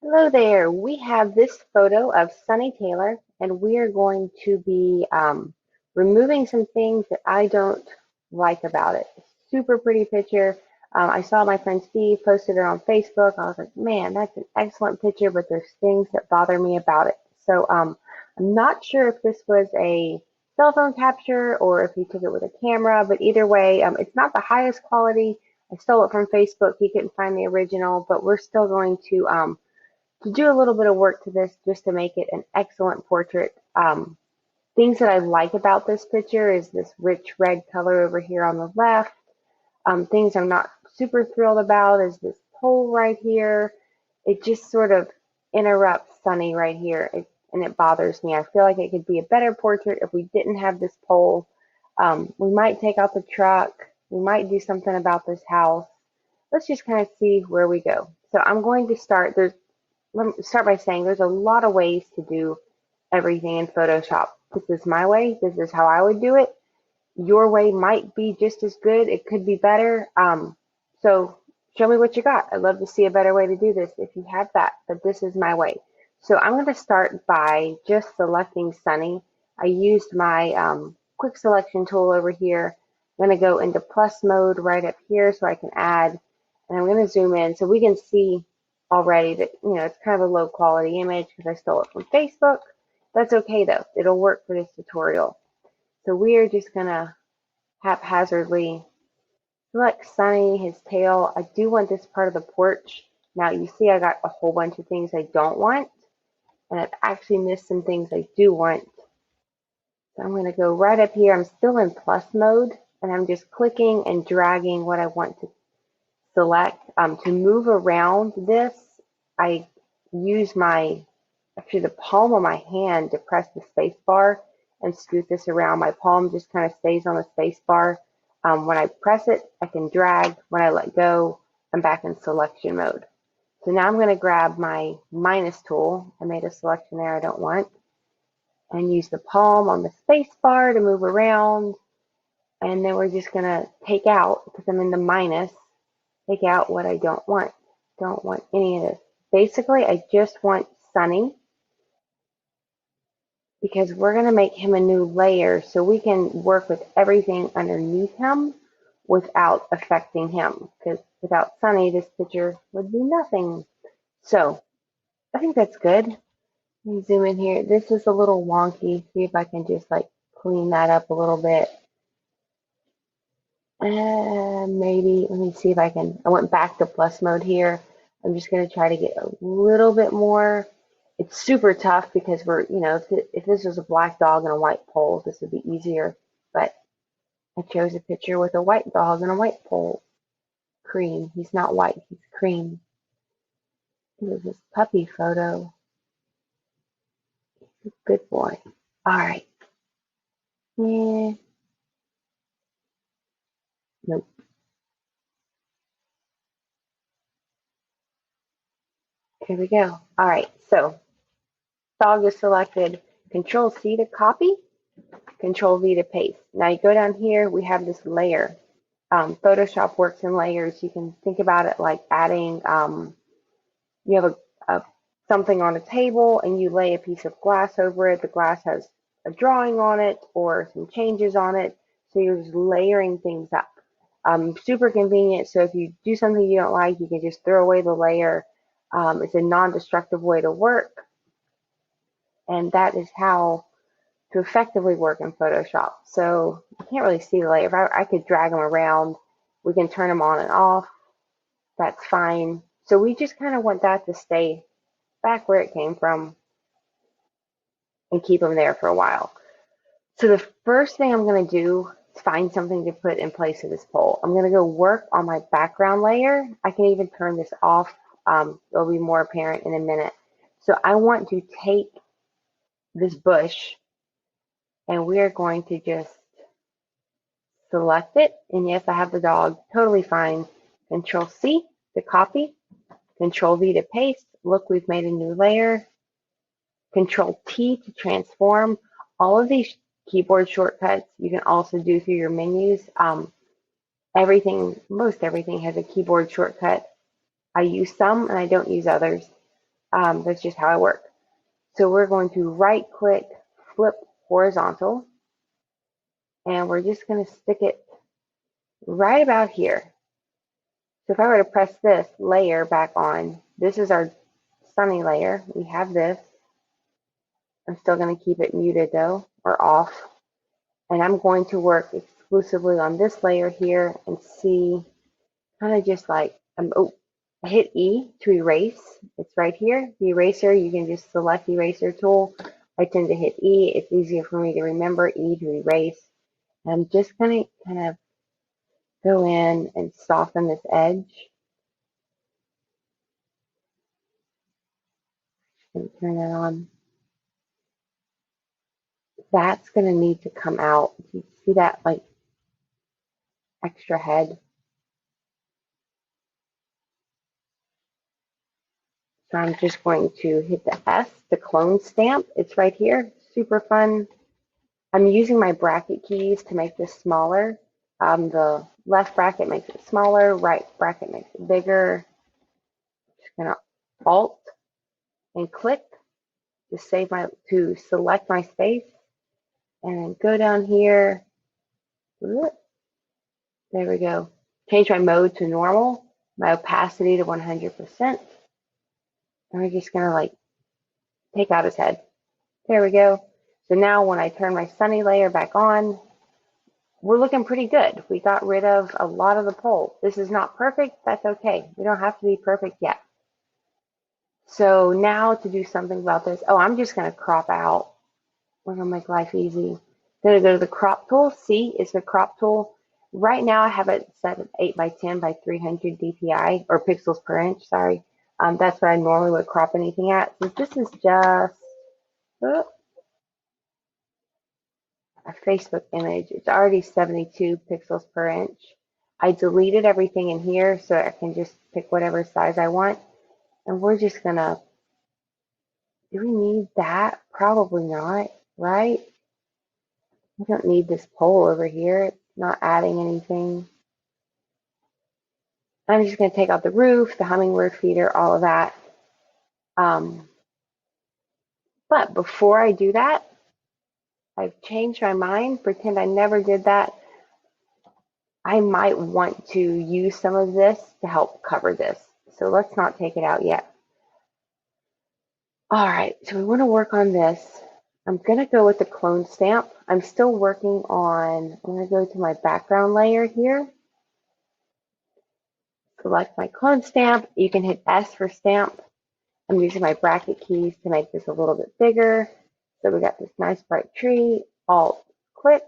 Hello there. We have this photo of Sunny Taylor, and we are going to be removing some things that I don't like about it. Super pretty picture. I saw my friend Steve posted it on Facebook. I was like, man, that's an excellent picture, but there's things that bother me about it. So I'm not sure if this was a cell phone capture or if he took it with a camera, but either way, it's not the highest quality. I stole it from Facebook. He couldn't find the original, but we're still going to do a little bit of work to this just to make it an excellent portrait. Things that I like about this picture is this rich red color over here on the left. Things I'm not super thrilled about is this pole right here. It just sort of interrupts Sunny right here, and it bothers me. I feel like it could be a better portrait if we didn't have this pole. We might take out the truck. We might do something about this house. Let's just kind of see where we go. So I'm going to start. Let me start by saying there's a lot of ways to do everything in Photoshop. This is my way. This is how I would do it. Your way might be just as good. It could be better. So show me what you got. I'd love to see a better way to do this if you have that, but this is my way. So I'm going to start by just selecting Sunny. I used my quick selection tool over here. I'm going to go into plus mode right up here so I can add, and I'm going to zoom in so we can see already that, it's kind of a low quality image because I stole it from Facebook. That's okay though. It'll work for this tutorial. So we are just going to haphazardly select Sunny, his tail. I do want this part of the porch. Now you see I got a whole bunch of things I don't want, and I've actually missed some things I do want. So I'm going to go right up here. I'm still in plus mode, and I'm just clicking and dragging what I want to select. To move around this, I use actually the palm of my hand to press the space bar and scoot this around. My palm just kind of stays on the space bar. When I press it, I can drag. When I let go, I'm back in selection mode. So now I'm going to grab my minus tool. I made a selection there I don't want, and use the palm on the space bar to move around. And then we're just going to take out, because I'm in the minus, take out what I don't want. Don't want any of this. Basically, I just want Sunny, because we're going to make him a new layer so we can work with everything underneath him without affecting him. Because without Sunny, this picture would be nothing. So I think that's good. Let me zoom in here. This is a little wonky. See if I can just like clean that up a little bit. Maybe, let me see if I can. I went back to plus mode here. I'm just going to try to get a little bit more. It's super tough because if this was a black dog and a white pole, this would be easier. But I chose a picture with a white dog and a white pole. Cream. He's not white, he's cream. This is this puppy photo. Good boy. All right. Yeah. Nope. Here we go. All right. So dog is selected. Control C to copy. Control V to paste. Now you go down here, we have this layer. Photoshop works in layers. You can think about it like adding, you have something on a table and you lay a piece of glass over it. The glass has a drawing on it or some changes on it. So you're just layering things up. Super convenient. So if you do something you don't like, you can just throw away the layer. It's a non-destructive way to work. And that is how to effectively work in Photoshop. So you can't really see the layer. If I could drag them around, we can turn them on and off. That's fine. So we just kind of want that to stay back where it came from and keep them there for a while. So the first thing I'm going to do is find something to put in place of this pole. I'm going to go work on my background layer. I can even turn this off. It'll be more apparent in a minute. So I want to take this bush and we are going to just select it. And yes, I have the dog. Totally fine. Control C to copy. Control V to paste. Look, we've made a new layer. Control T to transform. All of these keyboard shortcuts you can also do through your menus. Most everything has a keyboard shortcut. I use some and I don't use others. That's just how I work. So we're going to right click, flip horizontal, and we're just going to stick it right about here. So if I were to press this layer back on, this is our sunny layer. We have this. I'm still going to keep it muted though, or off. And I'm going to work exclusively on this layer here and see, kind of just like, oh, I hit E to erase. It's right here. The eraser, you can just select the eraser tool. I tend to hit E. It's easier for me to remember E to erase. And I'm just going to kind of go in and soften this edge. And turn that on. That's going to need to come out. You see that like extra head? So I'm just going to hit the S, the clone stamp. It's right here. Super fun. I'm using my bracket keys to make this smaller. The left bracket makes it smaller, right bracket makes it bigger. Just gonna Alt and click to select my space, and then go down here. There we go. Change my mode to normal, my opacity to 100%. And we're just gonna like take out his head. There we go. So now when I turn my sunny layer back on, we're looking pretty good. We got rid of a lot of the pole. This is not perfect. That's okay. We don't have to be perfect yet. So now to do something about this, oh, I'm just going to crop out. We're going to make life easy. Going to go to the crop tool. C is the crop tool. Right now I have it set at 8 by 10 by 300 DPI, or pixels per inch, sorry. That's what I normally would crop anything at. Since this is just a Facebook image, it's already 72 pixels per inch. I deleted everything in here so I can just pick whatever size I want. And we're just going to, do we need that? Probably not, right? We don't need this pole over here. It's not adding anything. I'm just going to take out the roof, the hummingbird feeder, all of that. But before I do that, I've changed my mind. Pretend I never did that. I might want to use some of this to help cover this. So let's not take it out yet. All right, so we want to work on this. I'm going to go with the clone stamp. I'm still working on, I'm going to go to my background layer here. Select my clone stamp. You can hit S for stamp. I'm using my bracket keys to make this a little bit bigger. So we got this nice bright tree. Alt, click.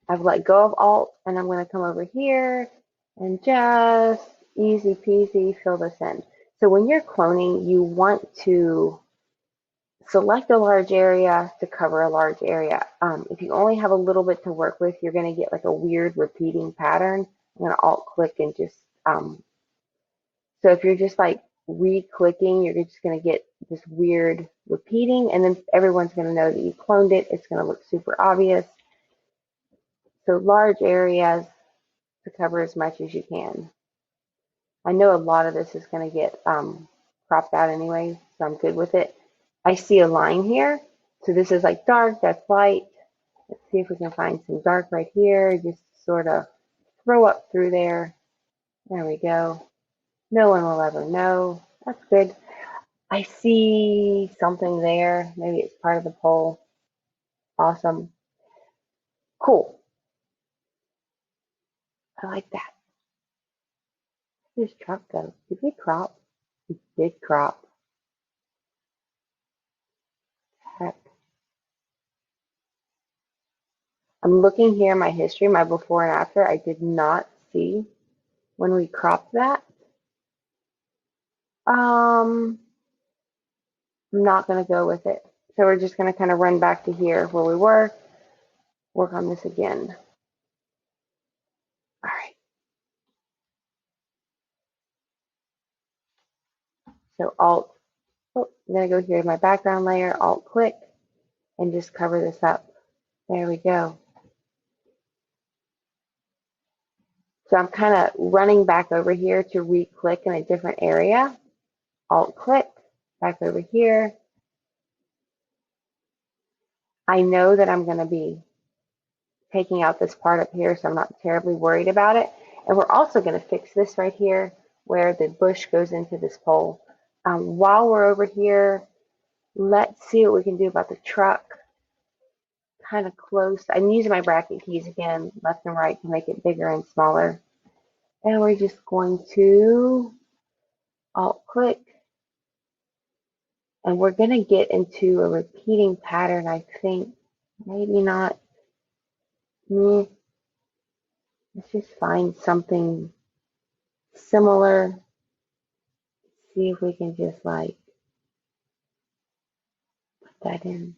I've let go of Alt, and I'm going to come over here and just easy peasy fill this in. So when you're cloning, you want to select a large area to cover a large area. If you only have a little bit to work with, you're going to get like a weird repeating pattern. I'm going to Alt click and just, so if you're just like re-clicking, you're just going to get this weird repeating, and then everyone's going to know that you cloned it. It's going to look super obvious. So large areas to cover as much as you can. I know a lot of this is going to get cropped out anyway, so I'm good with it. I see a line here. So this is like dark, that's light. Let's see if we can find some dark right here. Just sort of throw up through there. There we go. No one will ever know. That's good. I see something there. Maybe it's part of the pole. Awesome. Cool. I like that. Where did this truck go? Did we crop? We did crop. Heck. I'm looking here my history, my before and after. I did not see when we cropped that. I'm not going to go with it. So we're just going to kind of run back to here where we were, work on this again. All right. So Alt, oh, I'm going to go here to my background layer, Alt click, and just cover this up. There we go. So I'm kind of running back over here to re-click in a different area. Alt click, back over here. I know that I'm going to be taking out this part up here, so I'm not terribly worried about it. And we're also going to fix this right here where the bush goes into this pole. While we're over here, let's see what we can do about the truck. Kind of close. I'm using my bracket keys again, left and right, to make it bigger and smaller. And we're just going to alt click. And we're going to get into a repeating pattern, I think. Maybe not. Let's just find something similar. See if we can just like put that in.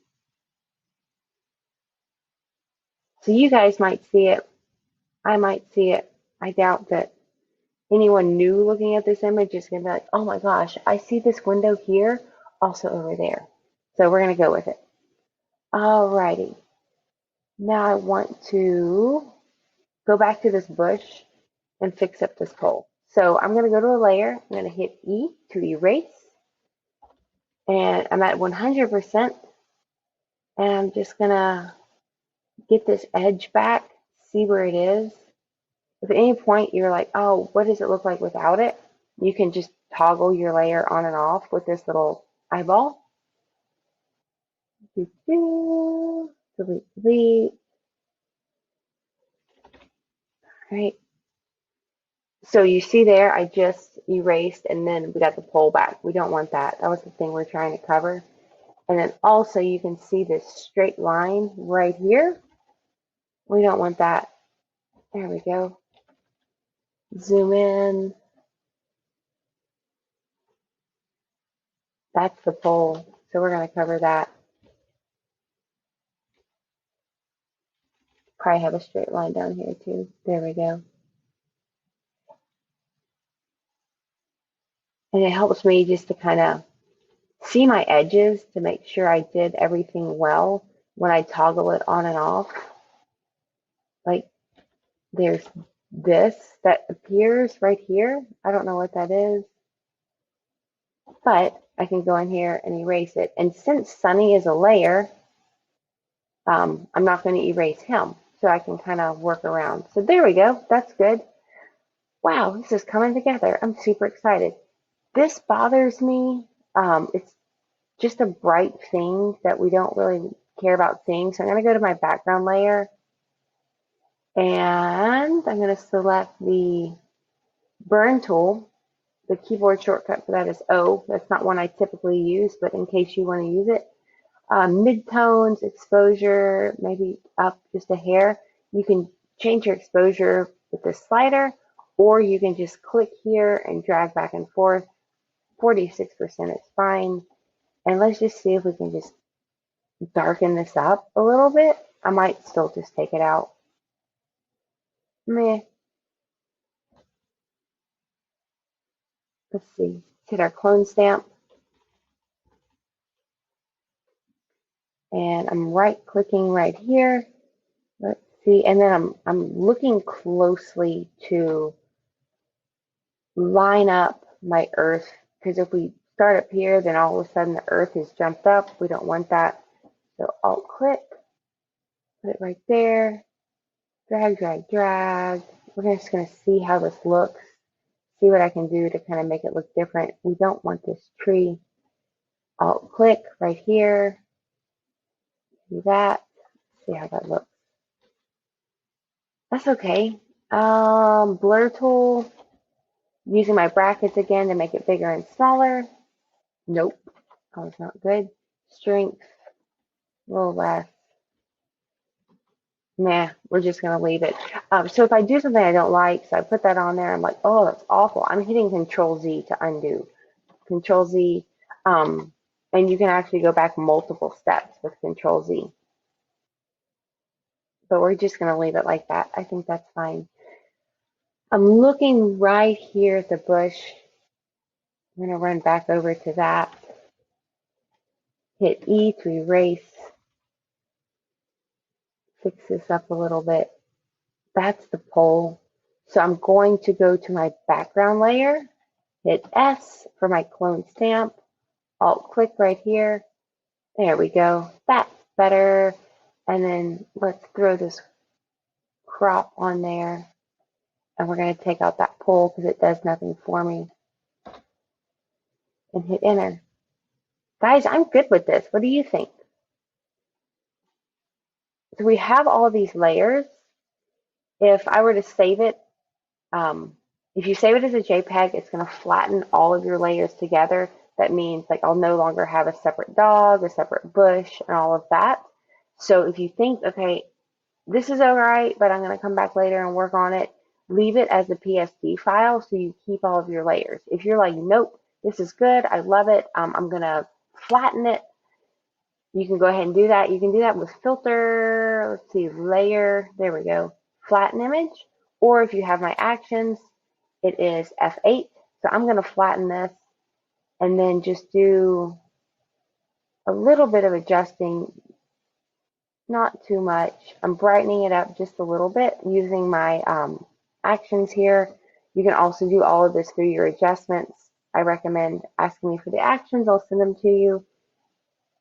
So you guys might see it. I might see it. I doubt that anyone new looking at this image is going to be like, oh my gosh, I see this window here, also over there. So we're going to go with it. Alrighty. Now I want to go back to this bush and fix up this pole. So I'm going to go to a layer. I'm going to hit E to erase. And I'm at 100%. And I'm just going to get this edge back, see where it is. If at any point you're like, oh, what does it look like without it? You can just toggle your layer on and off with this little eyeball. Delete, delete. Right. So you see there, I just erased and then we got the pole back. We don't want that. That was the thing we're trying to cover. And then also you can see this straight line right here. We don't want that. There we go. Zoom in. That's the pole. So we're going to cover that. Probably have a straight line down here too. There we go. And it helps me just to kind of see my edges to make sure I did everything well when I toggle it on and off. Like there's this that appears right here. I don't know what that is, but I can go in here and erase it. And since Sunny is a layer, I'm not going to erase him. So I can kind of work around. So there we go. That's good. Wow, this is coming together. I'm super excited. This bothers me. It's just a bright thing that we don't really care about seeing. So I'm going to go to my background layer and I'm going to select the burn tool. The keyboard shortcut for that is O. That's not one I typically use, but in case you want to use it. Midtones, exposure, maybe up just a hair. You can change your exposure with this slider, or you can just click here and drag back and forth. 46% is fine. And let's just see if we can just darken this up a little bit. I might still just take it out. Meh. Let's see. Hit our clone stamp. And I'm right clicking right here. Let's see. And then I'm looking closely to line up my earth, because if we start up here, then all of a sudden the earth is jumped up. We don't want that. So alt click, put it right there, drag, drag, drag. We're just going to see how this looks, see what I can do to kind of make it look different. We don't want this tree. Alt click right here, do that, see how that looks. That's okay. Blur tool, using my brackets again to make it bigger and smaller. Nope, that was not good. Strength, a little less. Nah, we're just going to leave it. So if I do something I don't like, so I put that on there, I'm like, oh, that's awful. I'm hitting Control Z to undo. Control Z, and you can actually go back multiple steps with Control Z. But we're just going to leave it like that. I think that's fine. I'm looking right here at the bush. I'm going to run back over to that. Hit E to erase. Fix this up a little bit. That's the pole. So I'm going to go to my background layer Hit S for my clone stamp. Alt click right here. There we go. That's better. And then let's throw this crop on there. And we're going to take out that pull because it does nothing for me. And hit enter. Guys, I'm good with this. What do you think? So we have all of these layers. If I were to save it, if you save it as a JPEG, it's going to flatten all of your layers together. That means like I'll no longer have a separate dog, a separate bush, and all of that. So if you think, okay, this is all right, but I'm going to come back later and work on it, leave it as a PSD file so you keep all of your layers. If you're like, nope, this is good, I love it, I'm going to flatten it, you can go ahead and do that. You can do that with filter, let's see, layer, there we go, flatten image. Or if you have my actions, it is F8. So I'm going to flatten this and then just do a little bit of adjusting, not too much. I'm brightening it up just a little bit using my actions here. You can also do all of this through your adjustments. I recommend asking me for the actions. I'll send them to you.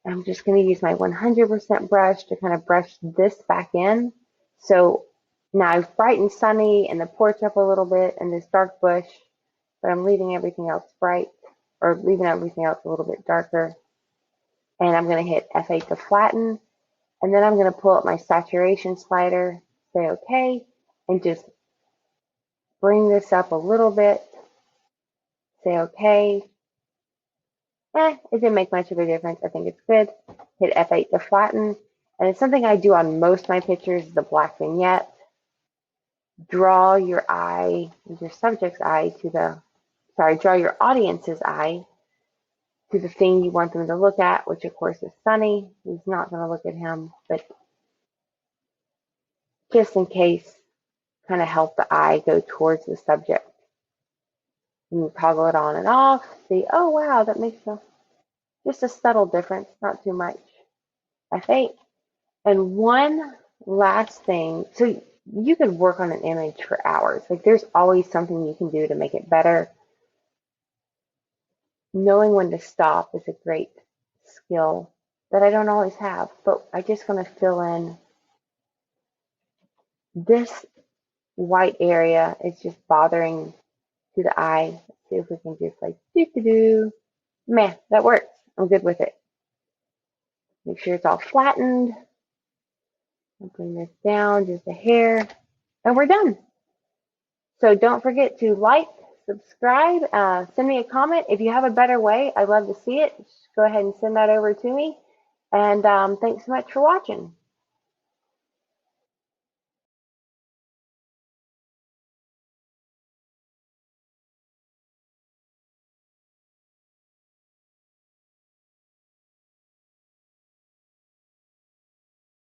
I'm just going to use my 100% brush to kind of brush this back in. So now I've brightened Sunny and the porch up a little bit and this dark bush, but I'm leaving everything else bright, or leaving everything else a little bit darker. And I'm going to hit F8 to flatten. And then I'm going to pull up my saturation slider, say OK, and just bring this up a little bit, say OK. It didn't make much of a difference. I think it's good. Hit F8 to flatten. And it's something I do on most of my pictures, the black vignette. Draw your eye, your subject's eye to the, draw your audience's eye to the thing you want them to look at, which of course is Sunny. He's not going to look at him, but just in case, kind of help the eye go towards the subject. You can toggle it on and off. See, oh wow, that makes just a subtle difference, not too much. F8. And one last thing, so you could work on an image for hours. Like there's always something you can do to make it better. Knowing when to stop is a great skill that I don't always have, but I just want to fill in this white area. It's just bothering to the eye. Let's see if we can just like do. Meh, that works. I'm good with it. Make sure it's all flattened. I'll bring this down just a hair, and we're done. So don't forget to like, subscribe, send me a comment. If you have a better way, I'd love to see it. Just go ahead and send that over to me. And thanks so much for watching.